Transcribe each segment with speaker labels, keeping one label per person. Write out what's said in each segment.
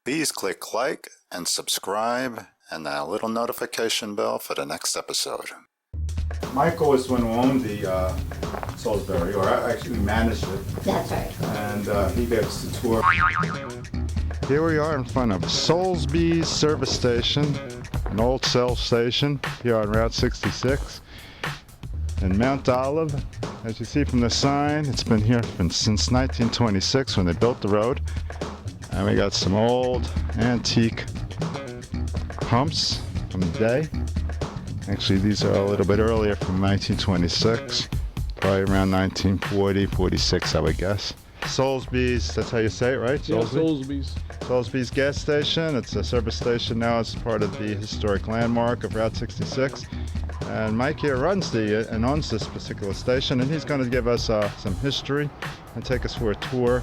Speaker 1: Please click like and subscribe and that little notification bell for the next episode. Michael is the one who owned the Salisbury, or actually managed it.
Speaker 2: That's right.
Speaker 1: And he gave us the tour. Here we are in front of Soulsby's service station, an old cell station here on Route 66 in Mount Olive. As you see from the sign, it's been here since 1926 when they built the road. And we got some old antique pumps from the day. Actually, these are a little bit earlier, from 1926, probably around 1940, 46, I would guess. Soulsby's, that's how you say it, right?
Speaker 3: Yeah, Soulsby's.
Speaker 1: Soulsby's gas station. It's a service station now. It's part of the historic landmark of Route 66. And Mike here runs and owns this particular station, and he's going to give us some history and take us for a tour.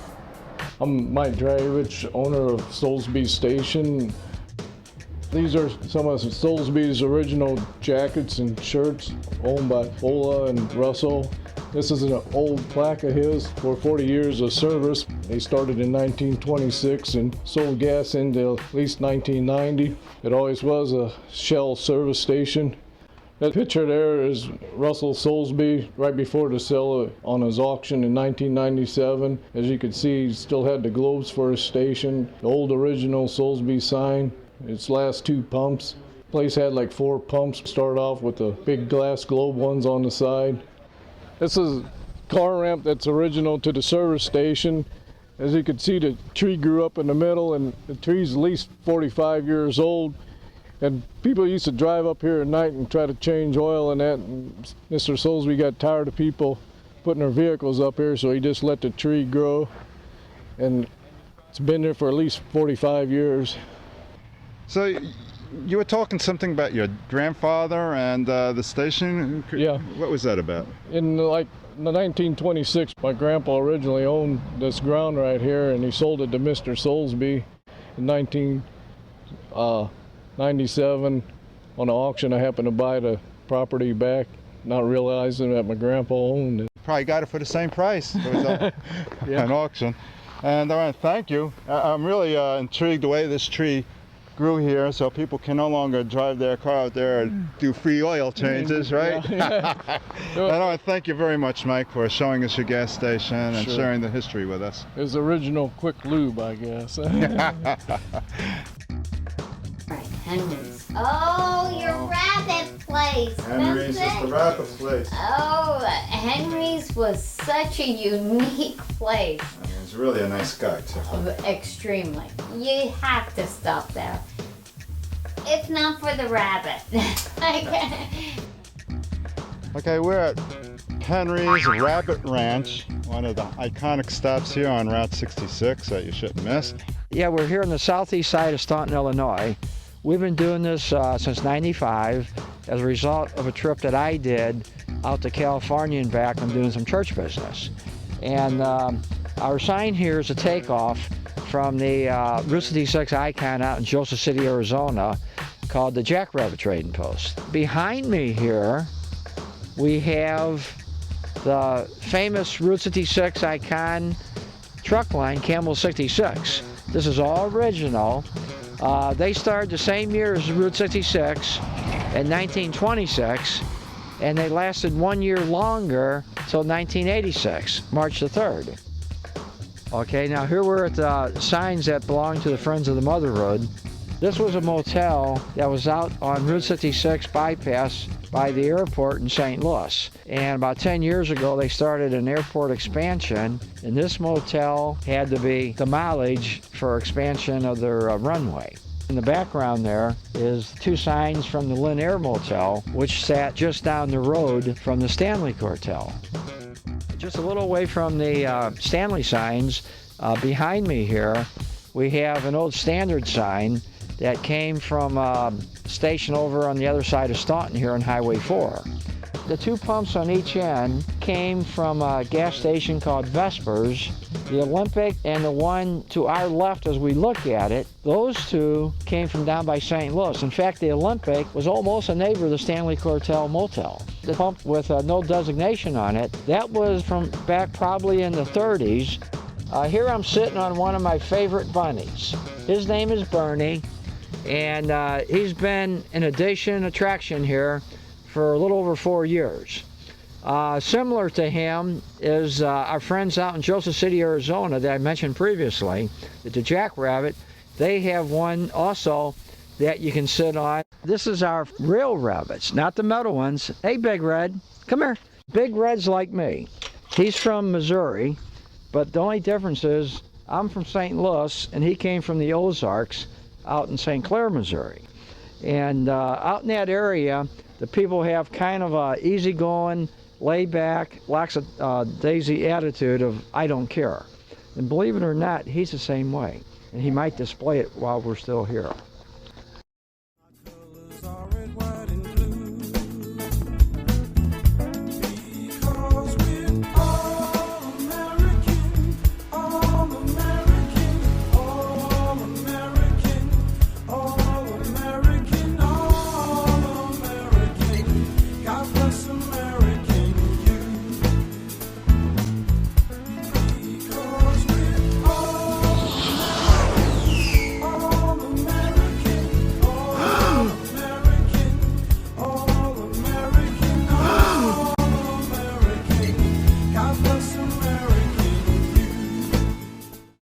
Speaker 3: I'm Mike Dragevich, owner of Soulsby's Station. These are some of Soulsby's original jackets and shirts owned by Ola and Russell. This is an old plaque of his for 40 years of service. They started in 1926 and sold gas into at least 1990. It always was a Shell service station. That picture there is Russell Soulsby right before the sale on his auction in 1997. As you can see, he still had the globes for his station, the old original Soulsby sign, its last two pumps. The place had like 4 pumps. Started off with the big glass globe ones on the side. This is a car ramp that's original to the service station. As you can see, the tree grew up in the middle, and the tree's at least 45 years old. And people used to drive up here at night and try to change oil and that. And Mr. Soulsby got tired of people putting their vehicles up here, so he just let the tree grow. And it's been there for at least 45 years.
Speaker 1: So you were talking something about your grandfather and the station?
Speaker 3: Yeah.
Speaker 1: What was that about?
Speaker 3: In like 1926, my grandpa originally owned this ground right here, and he sold it to Mr. Soulsby in 1997. On an auction, I happened to buy the property back, not realizing that my grandpa owned it.
Speaker 1: Probably got it for the same price. It was an auction. And I want to thank you. I'm really intrigued the way this tree grew here, so people can no longer drive their car out there and do free oil changes, right?
Speaker 3: Yeah.
Speaker 1: And I want to thank you very much, Mike, for showing us your gas station and
Speaker 3: Sure.
Speaker 1: sharing the history with us.
Speaker 3: It was original quick lube, I guess.
Speaker 2: Right, Henry's. Oh, your rabbit place.
Speaker 1: Henry's
Speaker 2: That's
Speaker 1: is
Speaker 2: it.
Speaker 1: the rabbit place.
Speaker 2: Oh, Henry's was such a unique place.
Speaker 1: I mean, he's really a nice guy, too.
Speaker 2: Extremely. You have to stop there. If not for the rabbit.
Speaker 1: Okay, we're at Henry's Rabbit Ranch, one of the iconic stops here on Route 66 that you shouldn't miss.
Speaker 4: Yeah, we're here on the southeast side of Staunton, Illinois. We've been doing this since '95 as a result of a trip that I did out to California and back on doing some church business. And our sign here is a takeoff from the Route 66 icon out in Joseph City, Arizona, called the Jackrabbit Trading Post. Behind me here, we have the famous Route 66 icon truck line, Camel 66. This is all original. They started the same year as Route 66 in 1926, and they lasted 1 year longer till 1986, March the 3rd. Okay, now here we're at the signs that belong to the Friends of the Mother Road. This was a motel that was out on Route 66 bypass by the airport in St. Louis. And about 10 years ago, they started an airport expansion, and this motel had to be demolished for expansion of their runway. In the background there is 2 signs from the Lynn Air Motel, which sat just down the road from the Stanley Hotel. Just a little away from the Stanley signs, behind me here, we have an old Standard sign that came from a station over on the other side of Staunton here on Highway 4. The 2 pumps on each end came from a gas station called Vespers. The Olympic and the one to our left as we look at it, those 2 came from down by St. Louis. In fact, the Olympic was almost a neighbor of the Stanley Hotel Motel. The pump with no designation on it, that was from back probably in the 30s. Here I'm sitting on one of my favorite bunnies. His name is Bernie, and he's been an attraction here for a little over 4 years. Similar to him is our friends out in Joseph City, Arizona that I mentioned previously, the jackrabbit. They have one also that you can sit on. This is our real rabbits, not the metal ones. Hey, Big Red, come here. Big Red's like me. He's from Missouri, but the only difference is I'm from St. Louis and he came from the Ozarks out in St. Clair, Missouri. And out in that area, the people have kind of a easygoing, laid back, lackadaisy attitude of I don't care. And believe it or not, he's the same way. And he might display it while we're still here.